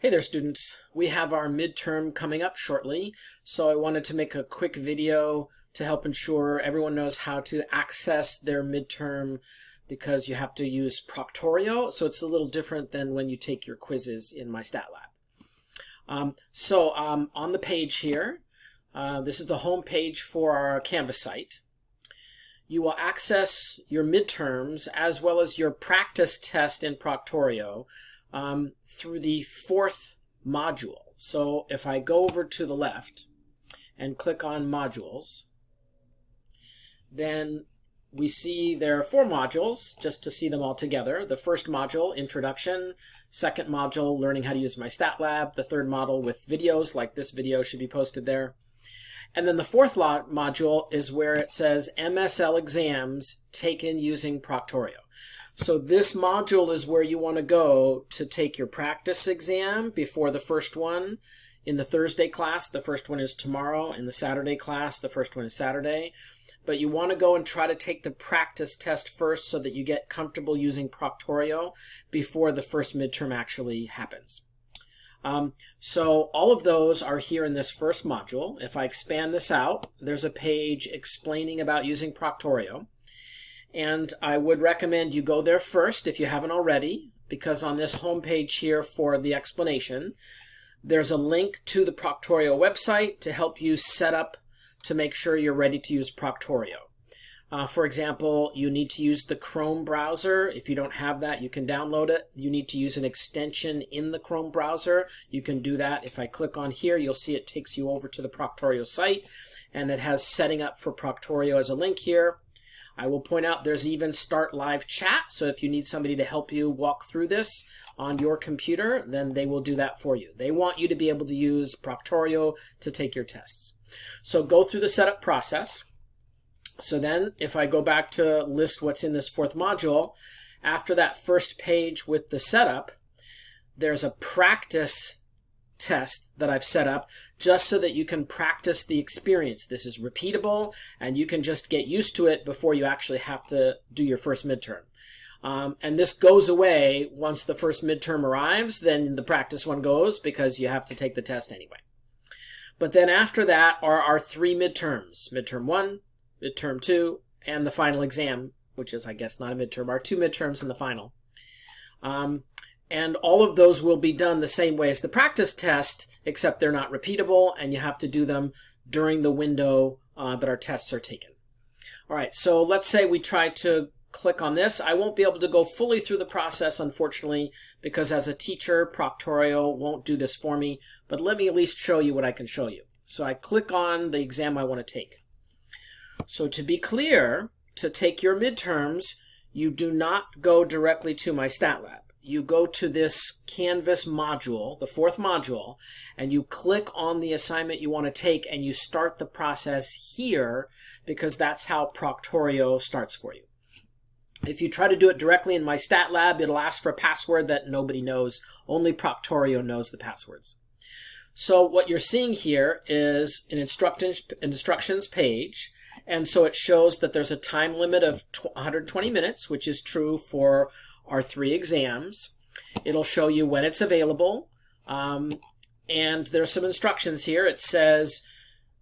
Hey there, students. We have our midterm coming up shortly, so I wanted to make a quick video to help ensure everyone knows how to access their midterm because you have to use Proctorio, so it's a little different than when you take your quizzes in my stat lab. On the page here, this is the home page for our Canvas site. You will access your midterms as well as your practice test in Proctorio through the fourth module. So if I go over to the left and click on modules, then we see there are 4 modules, just to see them all together. The first module, Introduction. Second module, Learning how to use my stat lab. The third module with videos, like this video should be posted there. And then the fourth module is where it says MSL exams taken using Proctorio. So this module is where you want to go to take your practice exam before the first one. In the Thursday class, the first one is tomorrow. In the Saturday class, the first one is Saturday. But you want to go and try to take the practice test first so that you get comfortable using Proctorio before the first midterm actually happens. So all of those are here in this first module. If I expand this out, there's a page explaining about using Proctorio. And I would recommend you go there first if you haven't already, because on this home page here for the explanation, there's a link to the Proctorio website to help you set up to make sure you're ready to use Proctorio. For example, you need to use the Chrome browser. If you don't have that, you can download it. You need to use an extension in the Chrome browser. You can do that. If I click on here, you'll see it takes you over to the Proctorio site, and it has setting up for Proctorio as a link here. I will point out there's even start live chat, so if you need somebody to help you walk through this on your computer, then they will do that for you. They want you to be able to use Proctorio to take your tests. So go through the setup process. So then if I go back to list what's in this fourth module, after that first page with the setup, there's a practice test that I've set up just so that you can practice the experience. This is repeatable and you can just get used to it before you actually have to do your first midterm. And this goes away once the first midterm arrives, then the practice one goes because you have to take the test anyway. But then after that are our 3 midterms, midterm 1, midterm 2, and the final exam, which is, I guess, not a midterm, our 2 midterms and the final. And all of those will be done the same way as the practice test, except they're not repeatable, and you have to do them during the window that our tests are taken. All right, so let's say we try to click on this. I won't be able to go fully through the process, unfortunately, because as a teacher, Proctorio won't do this for me, but let me at least show you what I can show you. So I click on the exam I want to take. So to be clear, to take your midterms, you do not go directly to my stat lab. You go to this Canvas module, the fourth module, and you click on the assignment you want to take and you start the process here because that's how Proctorio starts for you. If you try to do it directly in my stat lab, it'll ask for a password that nobody knows. Only Proctorio knows the passwords. So what you're seeing here is an instructions page. And so it shows that there's a time limit of 120 minutes, which is true for our 3 exams. It'll show you when it's available. And there's some instructions here. It says,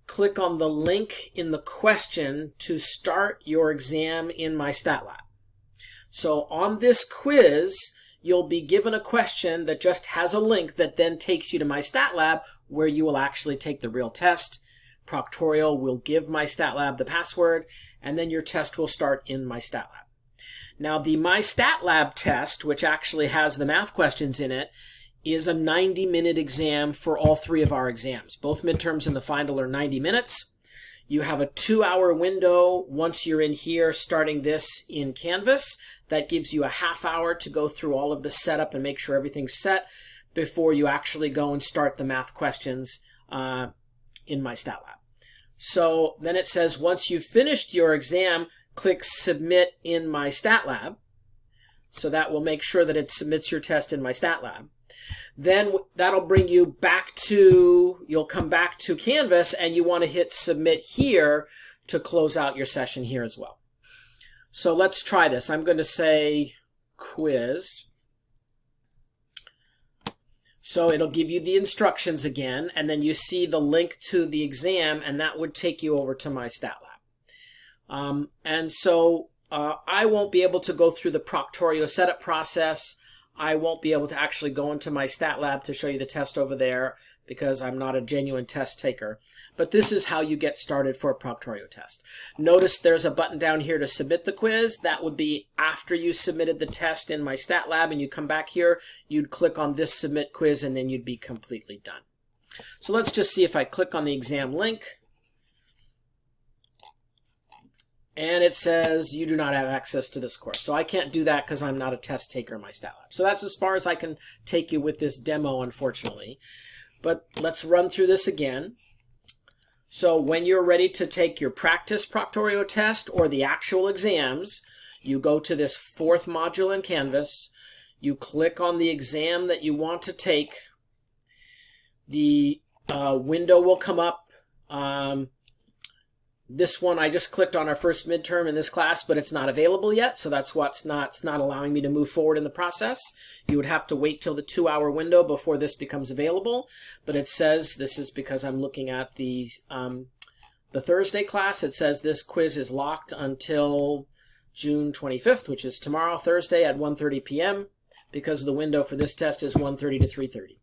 click on the link in the question to start your exam in my stat lab. So on this quiz, you'll be given a question that just has a link that then takes you to my stat lab where you will actually take the real test. Proctorio will give my stat lab the password, and then your test will start in my stat lab. Now, the my stat lab test, which actually has the math questions in it, is a 90-minute exam for all 3 of our exams. Both midterms and the final are 90 minutes. You have a 2-hour window once you're in here starting this in Canvas. That gives you a half hour to go through all of the setup and make sure everything's set before you actually go and start the math questions in my stat lab. So then it says once you've finished your exam, click Submit in my stat lab. So that will make sure that it submits your test in my stat lab. Then that'll bring you back to, you'll come back to Canvas and you want to hit Submit here to close out your session here as well. So let's try this. I'm going to say quiz. So it'll give you the instructions again, and then you see the link to the exam, and that would take you over to my stat lab. I won't be able to go through the Proctorio setup process. I won't be able to actually go into my stat lab to show you the test over there because I'm not a genuine test taker. But this is how you get started for a Proctorio test. Notice there's a button down here to submit the quiz. That would be after you submitted the test in my stat lab and you come back here, you'd click on this submit quiz and then you'd be completely done. So let's just see if I click on the exam link. And it says you do not have access to this course. So I can't do that because I'm not a test taker in my stat lab. So that's as far as I can take you with this demo, unfortunately. But let's run through this again. So when you're ready to take your practice Proctorio test or the actual exams, you go to this fourth module in Canvas. You click on the exam that you want to take. The window will come up. This one I just clicked on our first midterm in this class, but it's not available yet, so that's what's it's not allowing me to move forward in the process. You would have to wait till the 2-hour window before this becomes available, but it says, this is because I'm looking at the Thursday class, it says this quiz is locked until June 25th, which is tomorrow, Thursday at 1:30 p.m., because the window for this test is 1:30 to 3:30.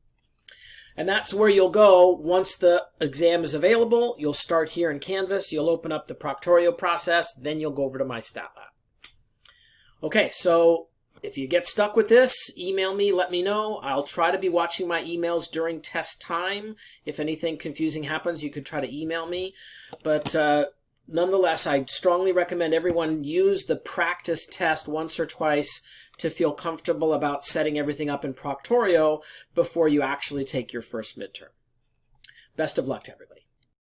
And that's where you'll go once the exam is available. You'll start here in Canvas. You'll open up the Proctorio process. Then you'll go over to my stat lab. Okay, so if you get stuck with this, email me, let me know. I'll try to be watching my emails during test time. If anything confusing happens, you could try to email me. But nonetheless, I strongly recommend everyone use the practice test once or twice to feel comfortable about setting everything up in Proctorio before you actually take your first midterm. Best of luck to everybody.